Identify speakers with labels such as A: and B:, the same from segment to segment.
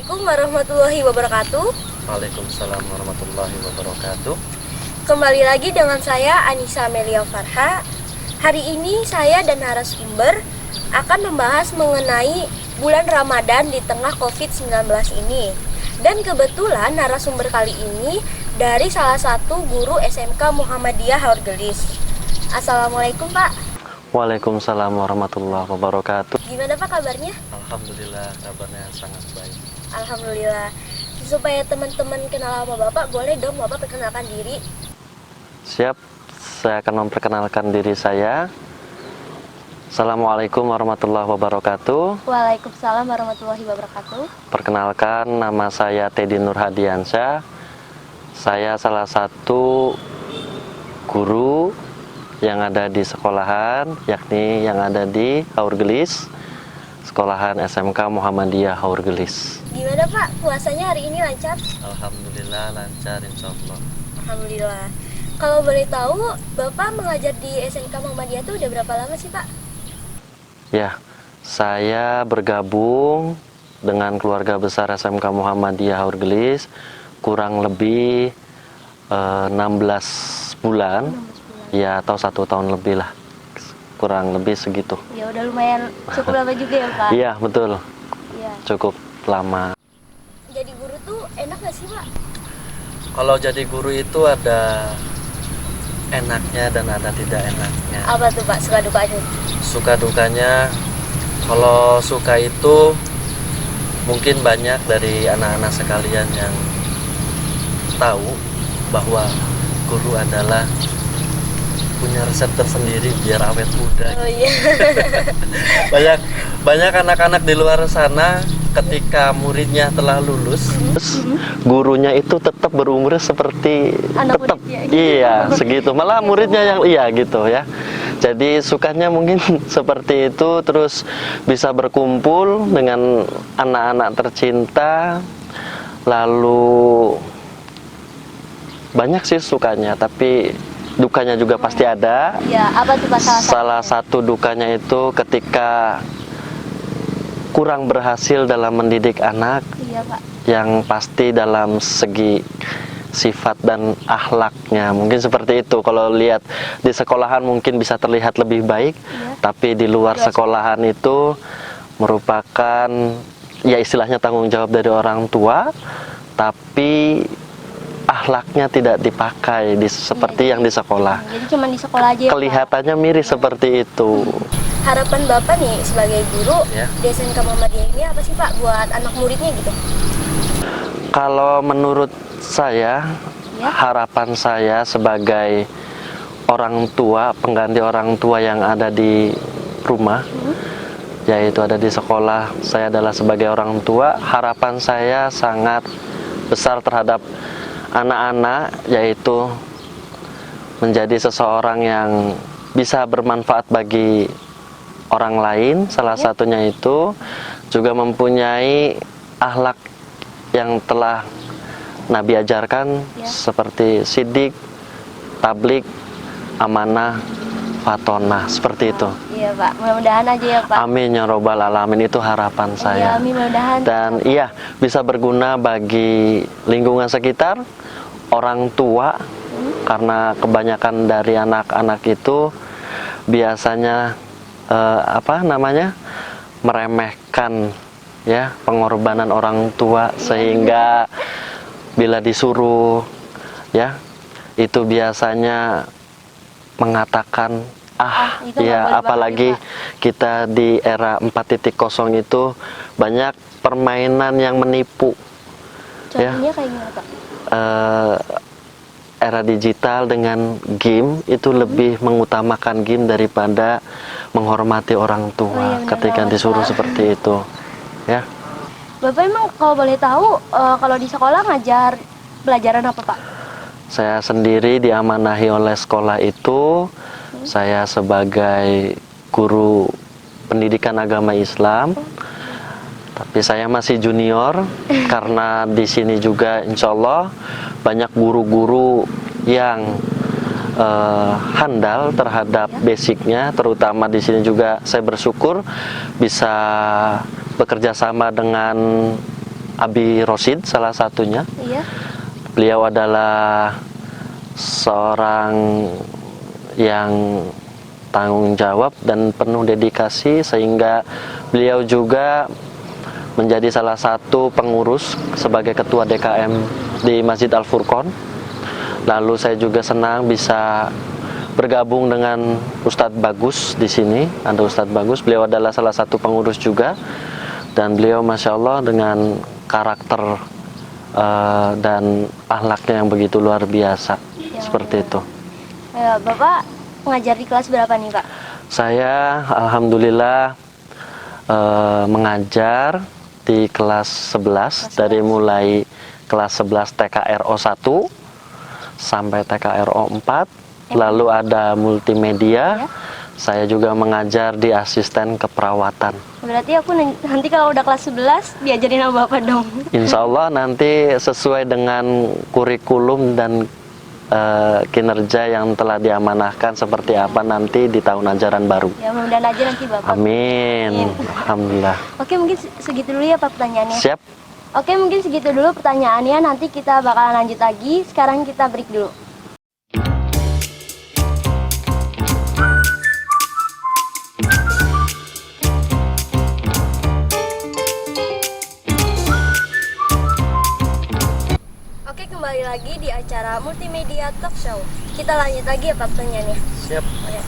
A: Assalamualaikum warahmatullahi wabarakatuh.
B: Waalaikumsalam warahmatullahi wabarakatuh.
A: Kembali lagi dengan saya Anissa Amelia Farha. Hari ini saya dan narasumber akan membahas mengenai bulan Ramadan di tengah COVID-19 ini. Dan kebetulan narasumber kali ini dari salah satu guru SMK Muhammadiyah Haurgelis. Assalamualaikum Pak.
B: Waalaikumsalam warahmatullahi wabarakatuh.
A: Gimana Pak kabarnya?
B: Alhamdulillah, kabarnya sangat baik.
A: Alhamdulillah. Supaya teman-teman kenal sama Bapak, boleh dong Bapak perkenalkan diri?
B: Siap, saya akan memperkenalkan diri saya. Assalamualaikum warahmatullahi wabarakatuh.
A: Waalaikumsalam warahmatullahi wabarakatuh.
B: Perkenalkan, nama saya Teddy Nurhadiansyah. Saya salah satu guru yang ada di sekolahan, yakni yang ada di Haurgelis, sekolahan SMK Muhammadiyah Haurgelis.
A: Gimana Pak, puasanya hari ini lancar?
B: Alhamdulillah lancar, insya Allah.
A: Alhamdulillah. Kalau boleh tahu, Bapak mengajar di SMK Muhammadiyah itu udah berapa lama sih Pak?
B: Ya, saya bergabung dengan keluarga besar SMK Muhammadiyah Haurgelis kurang lebih 16 bulan. Ya, atau 1 tahun lebih lah, kurang lebih segitu.
A: Ya udah lumayan cukup lama juga ya Pak?
B: Iya, betul.
A: Iya.
B: Cukup lama.
A: Jadi guru tuh enak gak sih Pak?
B: Kalau jadi guru itu ada enaknya dan ada tidak enaknya.
A: Apa tuh Pak, suka dukanya?
B: Suka dukanya, kalau suka itu mungkin banyak dari anak-anak sekalian yang tahu bahwa guru adalah punya resep tersendiri biar awet muda.
A: Oh iya.
B: banyak anak-anak di luar sana ketika muridnya telah lulus, gurunya itu tetap berumur seperti
A: Anak
B: tetap
A: muridnya.
B: iya segitu, malah muridnya yang iya gitu ya. Jadi sukanya mungkin seperti itu, terus bisa berkumpul dengan anak-anak tercinta, lalu banyak sih sukanya, tapi dukanya juga pasti ada.
A: Ya, apa tuh Pak
B: Salah satu dukanya itu ketika kurang berhasil dalam mendidik anak.
A: Iya Pak.
B: Yang pasti dalam segi sifat dan akhlaknya mungkin seperti itu. Kalau lihat di sekolahan mungkin bisa terlihat lebih baik, tapi di luar sekolahan itu merupakan ya istilahnya tanggung jawab dari orang tua, tapi akhlaknya tidak dipakai seperti yang di sekolah.
A: Jadi cuma di sekolah aja ya,
B: Kelihatannya miris seperti itu.
A: Harapan Bapak nih sebagai guru di SMK Muhammadiyah ini apa sih Pak buat anak muridnya gitu?
B: Kalau menurut saya, harapan saya sebagai orang tua, pengganti orang tua yang ada di rumah, yaitu ada di sekolah, saya adalah sebagai orang tua, harapan saya sangat besar terhadap anak-anak, yaitu menjadi seseorang yang bisa bermanfaat bagi orang lain. Salah satunya itu juga mempunyai akhlak yang telah Nabi ajarkan, seperti sidik, tablik, amanah, fatonah, seperti itu.
A: Iya Pak, mudah-mudahan aja ya Pak.
B: Amin ya robbal alamin, itu harapan saya.
A: Amin, mudah-mudahan.
B: Dan iya, bisa berguna bagi lingkungan sekitar, orang tua, karena kebanyakan dari anak-anak itu biasanya meremehkan ya pengorbanan orang tua, sehingga bila disuruh ya itu biasanya mengatakan ya, apalagi kita di era 4.0 itu banyak permainan yang menipu.
A: Contohnya kayak gimana Pak?
B: Era digital dengan game itu lebih mengutamakan game daripada menghormati orang tua ketika disuruh seperti itu ya.
A: Bapak emang kalau boleh tahu kalau di sekolah ngajar pelajaran apa Pak?
B: Saya sendiri diamanahi oleh sekolah itu, saya sebagai guru pendidikan agama Islam, tapi saya masih junior karena di sini juga insya Allah banyak guru-guru yang handal terhadap basicnya, terutama di sini juga saya bersyukur bisa bekerja sama dengan Abi Rosid salah satunya.
A: Iya.
B: Beliau adalah seorang yang tanggung jawab dan penuh dedikasi, sehingga beliau juga menjadi salah satu pengurus sebagai ketua DKM di Masjid Al Furqon. Lalu saya juga senang bisa bergabung dengan Ustadz Bagus di sini. Ada Ustadz Bagus, beliau adalah salah satu pengurus juga, dan beliau masya Allah dengan karakter dan akhlaknya yang begitu luar biasa.
A: Ya,
B: seperti itu.
A: Ya, Bapak mengajar di kelas berapa nih, Pak?
B: Saya alhamdulillah mengajar di kelas 11, dari mulai kelas 11 TKRO 1 sampai TKRO 4, lalu ada multimedia. Saya juga mengajar di asisten keperawatan.
A: Berarti aku nanti kalau udah kelas 11 diajarin sama Bapak dong.
B: Insya Allah nanti sesuai dengan kurikulum dan kinerja yang telah diamanahkan seperti apa nanti di tahun ajaran baru.
A: Ya, mudah-mudahan aja nanti Bapak.
B: Amin. Alhamdulillah.
A: Oke, mungkin segitu dulu ya Pak pertanyaannya.
B: Siap.
A: Oke, mungkin segitu dulu pertanyaannya. Nanti kita bakalan lanjut lagi. Sekarang kita break dulu. Oke, kembali lagi di acara Multimedia Talk Show. Kita lanjut lagi ya Pak pertanyaannya.
B: Siap.
A: Oke.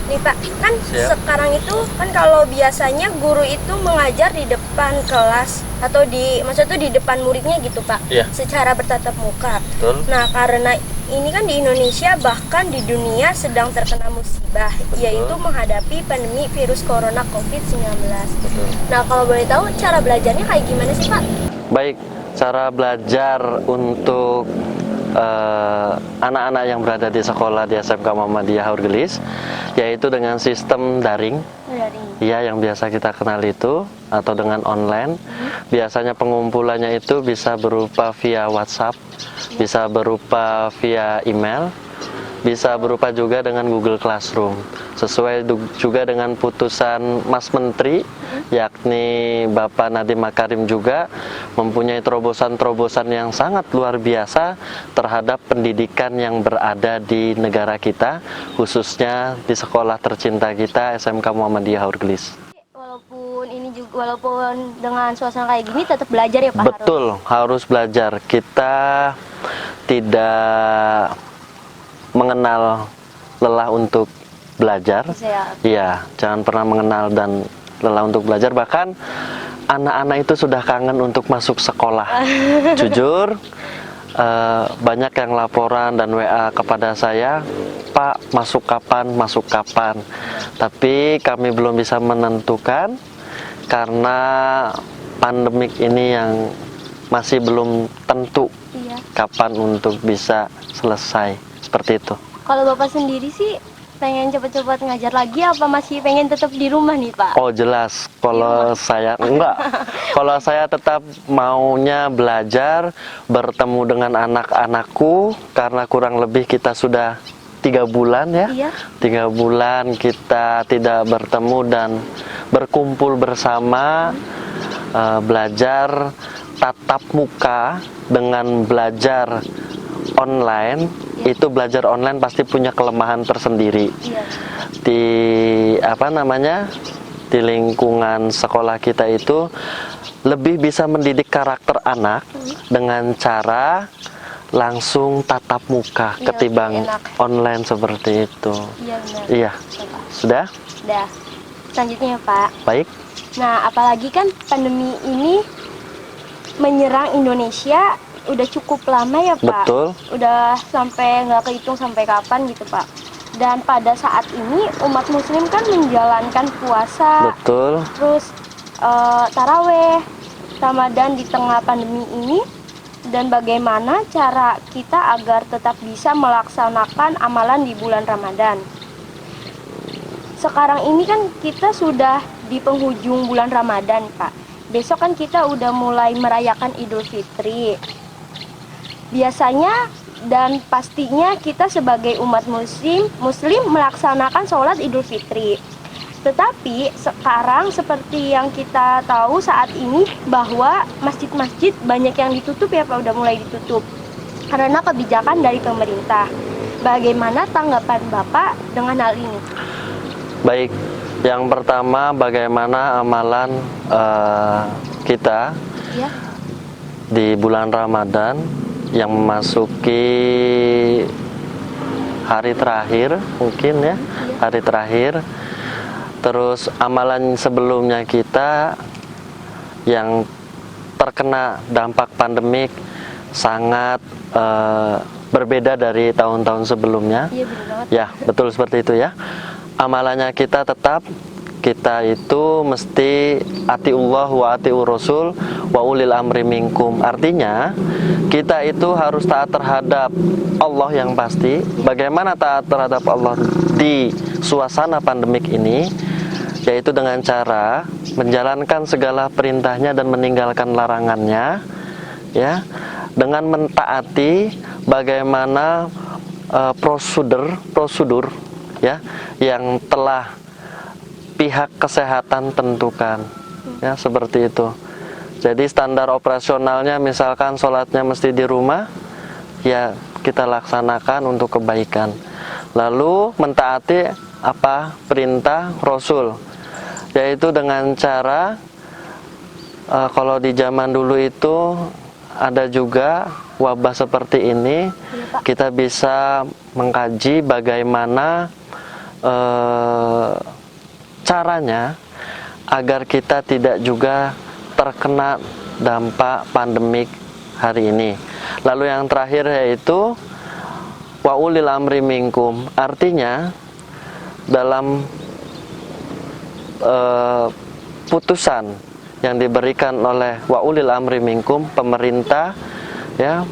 A: Nih Pak, kan
B: Siap.
A: sekarang itu kan kalau biasanya guru itu mengajar di depan kelas atau maksudnya di depan muridnya gitu Pak,
B: Iya.
A: secara bertatap muka.
B: Betul.
A: Nah, karena ini kan di Indonesia bahkan di dunia sedang terkena musibah, yaitu menghadapi pandemi virus corona COVID-19.
B: Betul.
A: Nah, kalau boleh tahu cara belajarnya kayak gimana sih Pak?
B: Baik, cara belajar untuk anak-anak yang berada di sekolah di SMK Muhammadiyah Haurgelis, yaitu dengan sistem daring. Ya, yang biasa kita kenal itu, atau dengan online. Biasanya pengumpulannya itu bisa berupa via WhatsApp, bisa berupa via email, bisa berupa juga dengan Google Classroom. Sesuai juga dengan putusan Mas Menteri, yakni Bapak Nadiem Makarim juga mempunyai terobosan-terobosan yang sangat luar biasa terhadap pendidikan yang berada di negara kita, khususnya di sekolah tercinta kita, SMK Muhammadiyah Haurgelis.
A: Walaupun dengan suasana kayak gini tetap belajar ya Pak?
B: Betul, harus belajar. Kita tidak mengenal lelah untuk belajar. Iya, jangan pernah mengenal dan lelah untuk belajar. Bahkan anak-anak itu sudah kangen untuk masuk sekolah. Jujur, banyak yang laporan dan WA kepada saya, Pak, masuk kapan, masuk kapan. Tapi kami belum bisa menentukan karena pandemik ini yang masih belum tentu kapan untuk bisa selesai. Seperti itu.
A: Kalau Bapak sendiri sih pengen cepat-cepat ngajar lagi apa masih pengen tetap di rumah nih Pak?
B: Oh jelas, kalau saya enggak. Kalau saya tetap maunya belajar, bertemu dengan anak-anakku, karena kurang lebih kita sudah 3 bulan ya.
A: Iya.
B: 3 bulan kita tidak bertemu dan berkumpul bersama, belajar tatap muka dengan belajar online. Itu belajar online pasti punya kelemahan tersendiri.
A: Iya.
B: Di lingkungan sekolah kita itu lebih bisa mendidik karakter anak dengan cara langsung tatap muka ketimbang online seperti itu.
A: Iya benar.
B: Iya. Sudah?
A: Sudah. Selanjutnya Pak.
B: Baik.
A: Nah, apalagi kan pandemi ini menyerang Indonesia udah cukup lama ya Pak.
B: Betul.
A: Udah sampai nggak kehitung sampai kapan gitu Pak. Dan pada saat ini umat muslim kan menjalankan puasa.
B: Betul.
A: Terus taraweh, Ramadan di tengah pandemi ini. Dan bagaimana cara kita agar tetap bisa melaksanakan amalan di bulan Ramadan. Sekarang ini kan kita sudah di penghujung bulan Ramadan Pak. Besok kan kita udah mulai merayakan Idul Fitri. Biasanya dan pastinya kita sebagai umat muslim melaksanakan sholat Idul Fitri. Tetapi sekarang seperti yang kita tahu saat ini bahwa masjid-masjid banyak yang ditutup ya Pak, udah mulai ditutup karena kebijakan dari pemerintah. Bagaimana tanggapan Bapak dengan hal ini?
B: Baik, yang pertama bagaimana amalan kita
A: Ya.
B: di bulan Ramadan yang memasuki hari terakhir mungkin ya, hari terakhir. Terus amalan sebelumnya kita yang terkena dampak pandemik sangat berbeda dari tahun-tahun sebelumnya.
A: Iya benar banget.
B: Ya, betul seperti itu ya. Amalannya kita tetap, kita itu mesti atiullah wa atiur rasul wa ulil amri minkum. Artinya kita itu harus taat terhadap Allah yang pasti. Bagaimana taat terhadap Allah di suasana pandemik ini? Yaitu dengan cara menjalankan segala perintahnya dan meninggalkan larangannya, ya, dengan mentaati bagaimana prosedur ya yang telah pihak kesehatan tentukan, ya, seperti itu. Jadi standar operasionalnya misalkan sholatnya mesti di rumah, ya kita laksanakan untuk kebaikan. Lalu mentaati apa perintah Rasul, yaitu dengan cara kalau di zaman dulu itu ada juga wabah seperti ini, kita bisa mengkaji bagaimana caranya agar kita tidak juga terkena dampak pandemik hari ini. Lalu yang terakhir yaitu wa ulil amri minkum, artinya dalam putusan yang diberikan oleh wa ulil amri minkum, pemerintah ya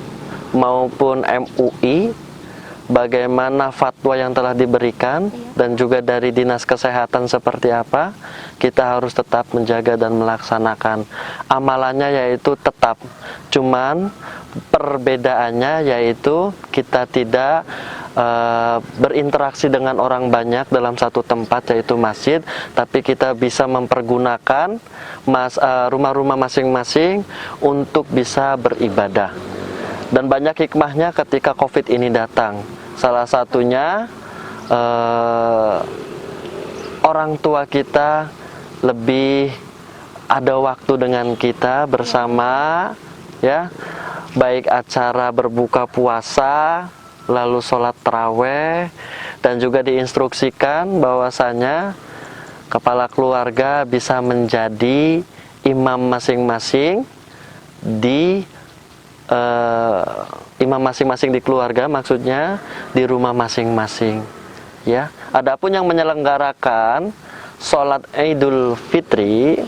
B: maupun MUI, bagaimana fatwa yang telah diberikan dan juga dari dinas kesehatan seperti apa, kita harus tetap menjaga dan melaksanakan. Amalannya yaitu tetap, cuman perbedaannya yaitu kita tidak berinteraksi dengan orang banyak dalam satu tempat yaitu masjid, tapi kita bisa mempergunakan rumah-rumah masing-masing untuk bisa beribadah. Dan banyak hikmahnya ketika COVID ini datang. Salah satunya orang tua kita lebih ada waktu dengan kita bersama, ya, baik acara berbuka puasa, lalu sholat taraweh, dan juga diinstruksikan bahwasanya kepala keluarga bisa menjadi imam masing-masing di di keluarga, maksudnya di rumah masing-masing, ya. Adapun yang menyelenggarakan sholat Idul Fitri,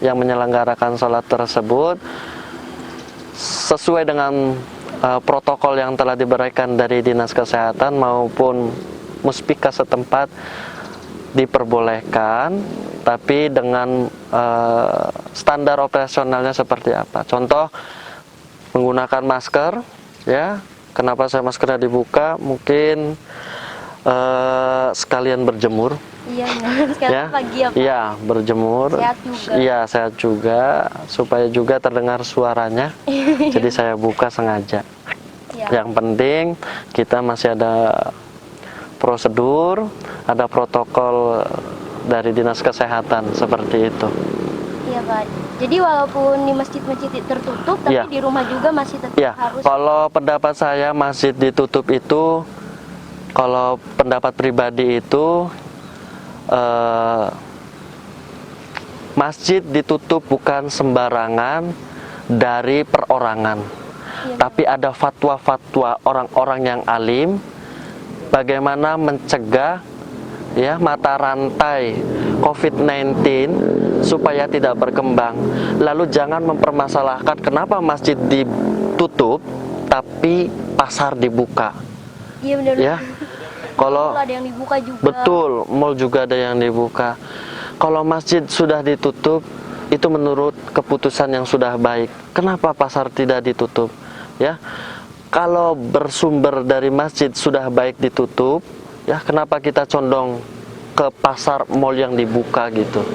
B: yang menyelenggarakan sholat tersebut sesuai dengan protokol yang telah diberikan dari dinas kesehatan maupun muspika setempat diperbolehkan, tapi dengan standar operasionalnya seperti apa. Contoh, menggunakan masker, ya. Kenapa saya maskernya dibuka? Mungkin sekalian berjemur.
A: Iya, sekarang
B: Ya,
A: pagi ya Pak.
B: iya, berjemur.
A: Sehat juga.
B: Iya, sehat juga, supaya juga terdengar suaranya. Jadi saya buka sengaja.
A: Ya.
B: Yang penting kita masih ada prosedur, ada protokol dari dinas kesehatan seperti itu.
A: Iya Pak. Jadi walaupun di masjid-masjid tertutup, tapi
B: Iya.
A: di rumah juga masih tetap
B: Ya,
A: harus.
B: kalau pendapat saya masjid ditutup itu, kalau pendapat pribadi itu masjid ditutup bukan sembarangan dari perorangan, tapi ada fatwa-fatwa orang-orang yang alim bagaimana mencegah, ya, mata rantai COVID-19 supaya tidak berkembang. Lalu jangan mempermasalahkan kenapa masjid ditutup tapi pasar dibuka.
A: Iya benar.
B: Ya, kalau
A: Ada yang dibuka juga.
B: betul, mall juga ada yang dibuka. Kalau masjid sudah ditutup, itu menurut keputusan yang sudah baik. Kenapa pasar tidak ditutup? Ya, kalau bersumber dari masjid sudah baik ditutup, ya, kenapa kita condong ke pasar mall yang dibuka gitu.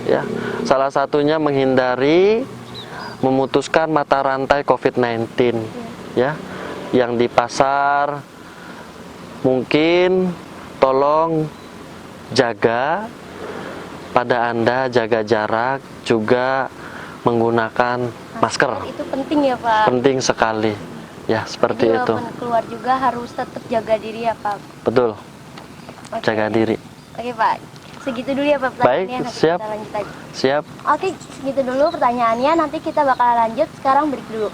B: Ya, salah satunya menghindari memutuskan mata rantai COVID-19 ya. Yang di pasar mungkin tolong jaga pada Anda, jaga jarak, juga menggunakan masker.
A: Itu penting ya Pak.
B: Penting sekali. Ya, seperti
A: Jadi
B: itu.
A: walaupun keluar juga harus tetap jaga diri ya Pak.
B: Betul.
A: Oke.
B: Jaga diri.
A: Oke Pak, segitu dulu ya Pak
B: Baik,
A: pertanyaannya. Nanti
B: siap.
A: kita lanjut lagi.
B: Siap.
A: Oke, segitu dulu pertanyaannya. Nanti kita bakal lanjut. Sekarang break dulu.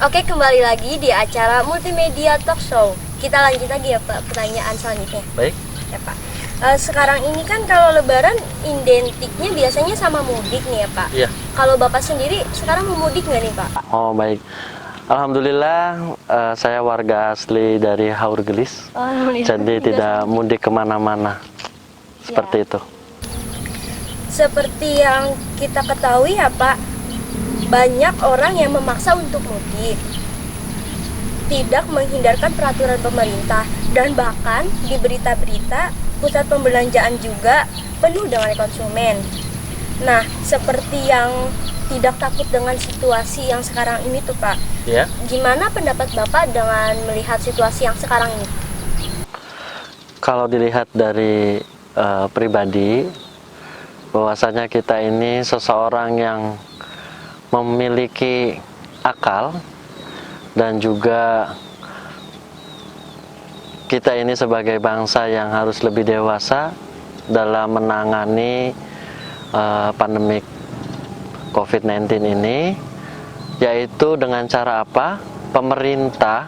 A: Oke, kembali lagi di acara Multimedia Talk Show. Kita lanjut lagi ya Pak, pertanyaan selanjutnya.
B: Baik.
A: Ya Pak. Sekarang ini kan kalau Lebaran identiknya biasanya sama mudik nih ya Pak.
B: Iya.
A: Kalau Bapak sendiri sekarang mau mudik nggak nih Pak?
B: Oh, baik. Alhamdulillah, saya warga asli dari Haurgelis.
A: Alhamdulillah.
B: Jadi tidak mudik kemana-mana. Seperti itu.
A: Seperti yang kita ketahui ya Pak, banyak orang yang memaksa untuk mudik, tidak menghindarkan peraturan pemerintah, dan bahkan di berita-berita pusat pembelanjaan juga penuh dengan konsumen. Nah, seperti yang tidak takut dengan situasi yang sekarang ini tuh Pak,
B: Ya.
A: gimana pendapat Bapak dengan melihat situasi yang sekarang ini?
B: Kalau dilihat dari pribadi, bahwasanya kita ini seseorang yang memiliki akal, dan juga kita ini sebagai bangsa yang harus lebih dewasa dalam menangani pandemik COVID-19 ini, yaitu dengan cara apa? Pemerintah,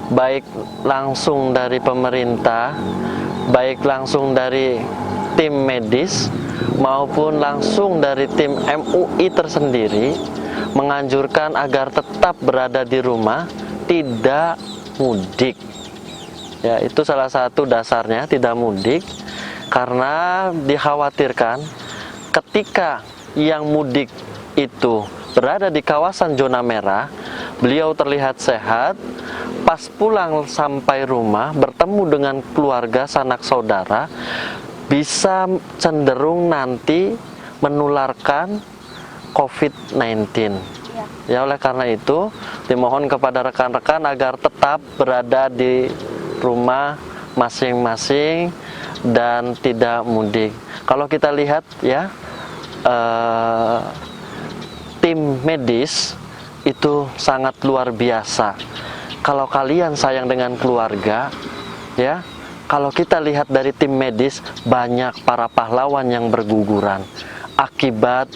B: baik langsung dari pemerintah, baik langsung dari tim medis, maupun langsung dari tim MUI tersendiri, menganjurkan agar tetap berada di rumah, tidak mudik. Ya, itu salah satu dasarnya, tidak mudik, karena dikhawatirkan ketika yang mudik itu berada di kawasan zona merah, beliau terlihat sehat, pas pulang sampai rumah bertemu dengan keluarga, sanak saudara, bisa cenderung nanti menularkan COVID-19. Ya, oleh karena itu dimohon kepada rekan-rekan agar tetap berada di rumah masing-masing dan tidak mudik. Kalau kita lihat ya, tim medis itu sangat luar biasa. Kalau kalian sayang dengan keluarga, ya, kalau kita lihat dari tim medis, banyak para pahlawan yang berguguran akibat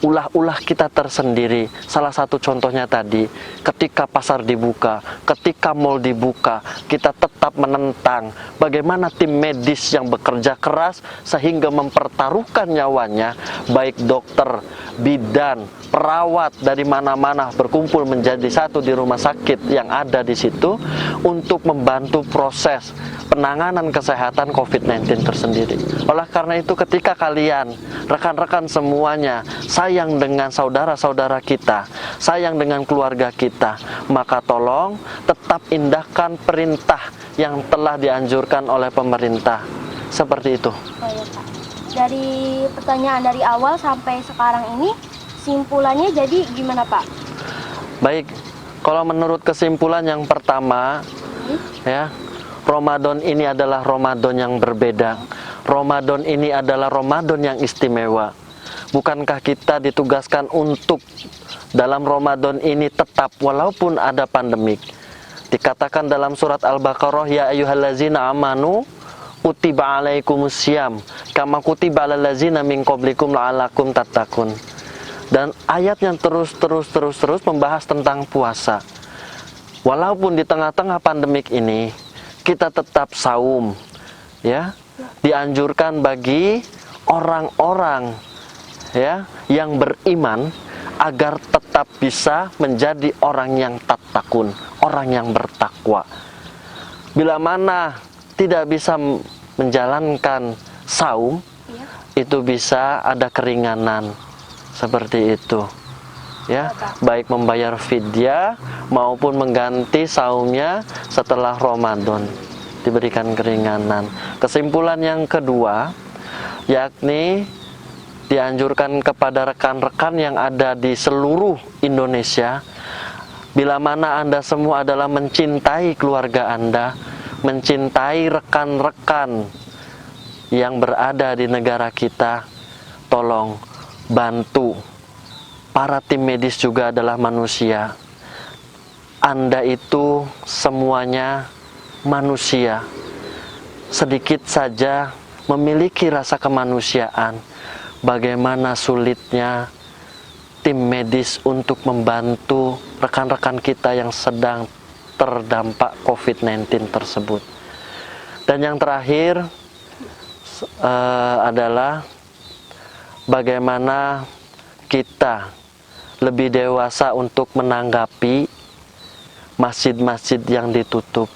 B: ulah-ulah kita tersendiri. Salah satu contohnya tadi, ketika pasar dibuka, ketika mal dibuka, kita tetap menentang bagaimana tim medis yang bekerja keras sehingga mempertaruhkan nyawanya, baik dokter, bidan, perawat dari mana-mana berkumpul menjadi satu di rumah sakit yang ada di situ untuk membantu proses penanganan kesehatan COVID-19 tersendiri. Oleh karena itu, ketika kalian, rekan-rekan semuanya, sayang dengan saudara-saudara kita, sayang dengan keluarga kita, maka tolong tetap indahkan perintah yang telah dianjurkan oleh pemerintah. Seperti itu.
A: Oh, ya, Pak. Dari pertanyaan dari awal sampai sekarang ini, simpulannya jadi gimana Pak?
B: Baik, kalau menurut kesimpulan yang pertama, ya, Ramadan ini adalah Ramadan yang berbeda. Ramadan ini adalah Ramadan yang istimewa. Bukankah kita ditugaskan untuk dalam Ramadan ini tetap walaupun ada pandemik? Dikatakan dalam surat Al-Baqarah, ya ayyuhallazina amanu kutiba alaikumusiyam kama kutiba alal ladzina min qablikum la'allakum tattaqun. Dan ayat yang terus membahas tentang puasa. Walaupun di tengah-tengah pandemik ini kita tetap saum, ya. Dianjurkan bagi orang-orang, ya, yang beriman agar tetap bisa menjadi orang yang tattaqun, orang yang bertakwa. Bila mana tidak bisa menjalankan saum,
A: Iya.
B: itu bisa ada keringanan seperti itu. Ya, baik membayar fidyah maupun mengganti saumnya setelah Ramadan, diberikan keringanan. Kesimpulan yang kedua, yakni dianjurkan kepada rekan-rekan yang ada di seluruh Indonesia, bila mana Anda semua adalah mencintai keluarga Anda, mencintai rekan-rekan yang berada di negara kita, tolong bantu. Para tim medis juga adalah manusia. Anda itu semuanya manusia. Sedikit saja memiliki rasa kemanusiaan. Bagaimana sulitnya tim medis untuk membantu rekan-rekan kita yang sedang terdampak COVID-19 tersebut. Dan yang terakhir adalah bagaimana kita lebih dewasa untuk menanggapi masjid-masjid yang ditutup.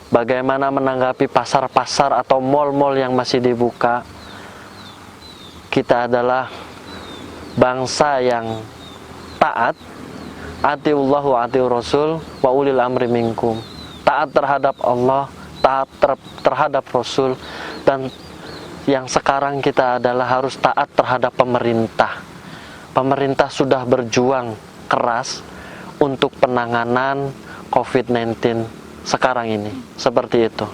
B: Bagaimana menanggapi pasar-pasar atau mal-mal yang masih dibuka. Kita adalah bangsa yang taat, atiullah wa atiur rasul wa ulil amri minkum. Taat terhadap Allah, taat terhadap Rasul, dan yang sekarang kita adalah harus taat terhadap pemerintah. Pemerintah sudah berjuang keras untuk penanganan COVID-19 sekarang ini. Seperti itu.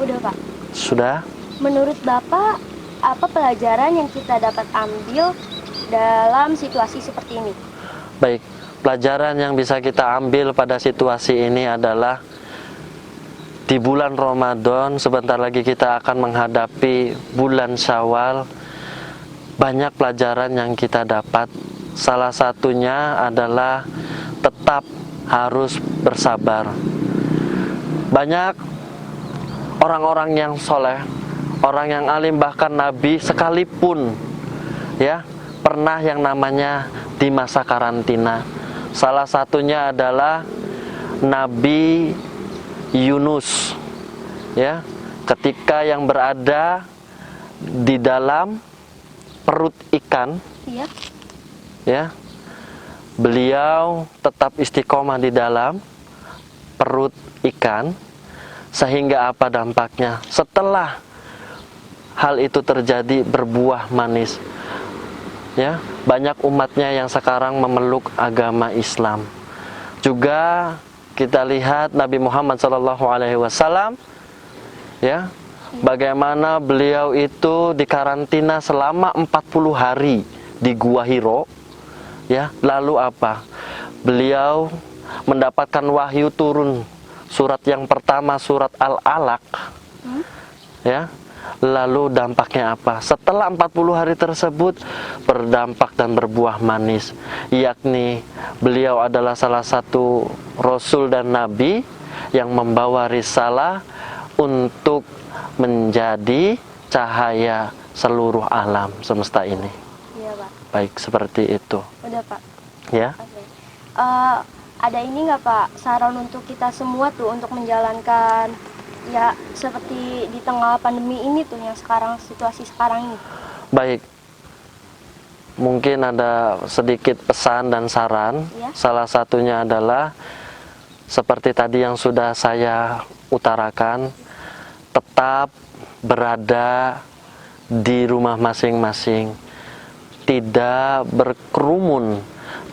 A: Udah, Pak.
B: Sudah?
A: Menurut Bapak, apa pelajaran yang kita dapat ambil dalam situasi seperti ini?
B: Baik, pelajaran yang bisa kita ambil pada situasi ini adalah di bulan Ramadan, sebentar lagi kita akan menghadapi bulan Syawal. Banyak pelajaran yang kita dapat. Salah satunya adalah tetap harus bersabar. Banyak orang-orang yang soleh, orang yang alim, bahkan Nabi sekalipun, ya, pernah yang namanya di masa karantina. Salah satunya adalah Nabi Yunus, ya, ketika yang berada di dalam perut ikan,
A: Iya.
B: ya, beliau tetap istiqomah di dalam perut ikan. Sehingga apa dampaknya? Setelah hal itu terjadi, berbuah manis, ya, banyak umatnya yang sekarang memeluk agama Islam. Juga kita lihat Nabi Muhammad SAW, ya, bagaimana beliau itu dikarantina selama 40 hari di Gua Hiro, ya. Lalu apa? Beliau mendapatkan wahyu turun, surat yang pertama, surat Al-Alaq, ya. Lalu dampaknya apa? Setelah 40 hari tersebut berdampak dan berbuah manis, yakni beliau adalah salah satu Rasul dan Nabi yang membawa risalah untuk menjadi cahaya seluruh alam semesta ini.
A: Iya, Pak.
B: Baik, seperti itu.
A: Udah, Pak.
B: Ya.
A: Oke. Ada ini nggak, Pak, saran untuk kita semua tuh untuk menjalankan, ya, seperti di tengah pandemi ini tuh, yang sekarang, situasi sekarang ini?
B: Baik. Mungkin ada sedikit pesan dan saran.
A: Ya.
B: Salah satunya adalah seperti tadi yang sudah saya utarakan, tetap berada di rumah masing-masing, tidak berkerumun,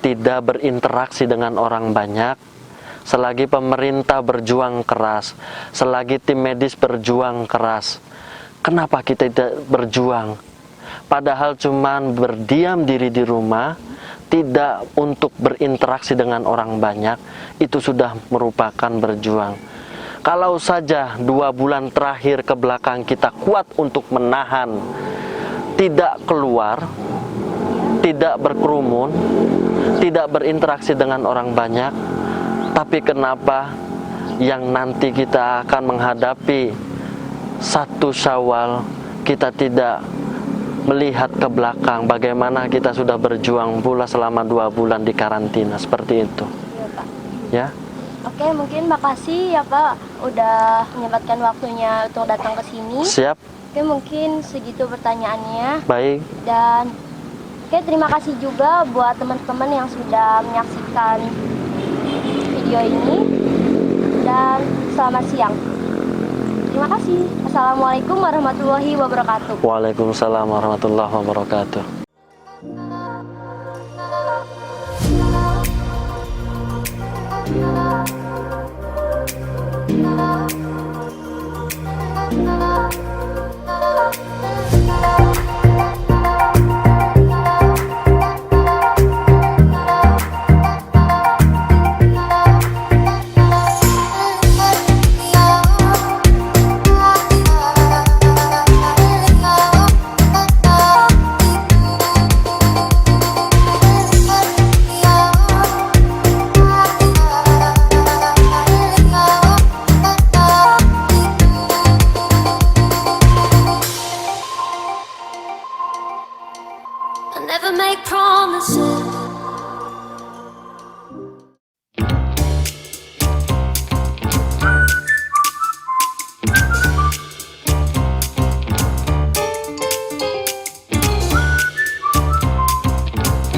B: tidak berinteraksi dengan orang banyak. Selagi pemerintah berjuang keras, selagi tim medis berjuang keras, kenapa kita tidak berjuang? Padahal cuman berdiam diri di rumah, tidak untuk berinteraksi dengan orang banyak, itu sudah merupakan berjuang. Kalau saja 2 bulan terakhir ke belakang kita kuat untuk menahan, tidak keluar, tidak berkerumun, tidak berinteraksi dengan orang banyak, tapi kenapa yang nanti kita akan menghadapi 1 Syawal, kita tidak melihat ke belakang bagaimana kita sudah berjuang pula selama 2 bulan di karantina, seperti itu.
A: Iya, Pak.
B: Ya.
A: Oke, mungkin makasih ya, Pak, udah menyempatkan waktunya untuk datang ke sini.
B: Siap.
A: Oke, mungkin segitu pertanyaannya.
B: Baik,
A: Dan oke, terima kasih juga buat teman-teman yang sudah menyaksikan video ini. Dan selamat siang. Terima kasih. Assalamualaikum warahmatullahi wabarakatuh.
B: Waalaikumsalam warahmatullahi wabarakatuh.
C: I never make promises.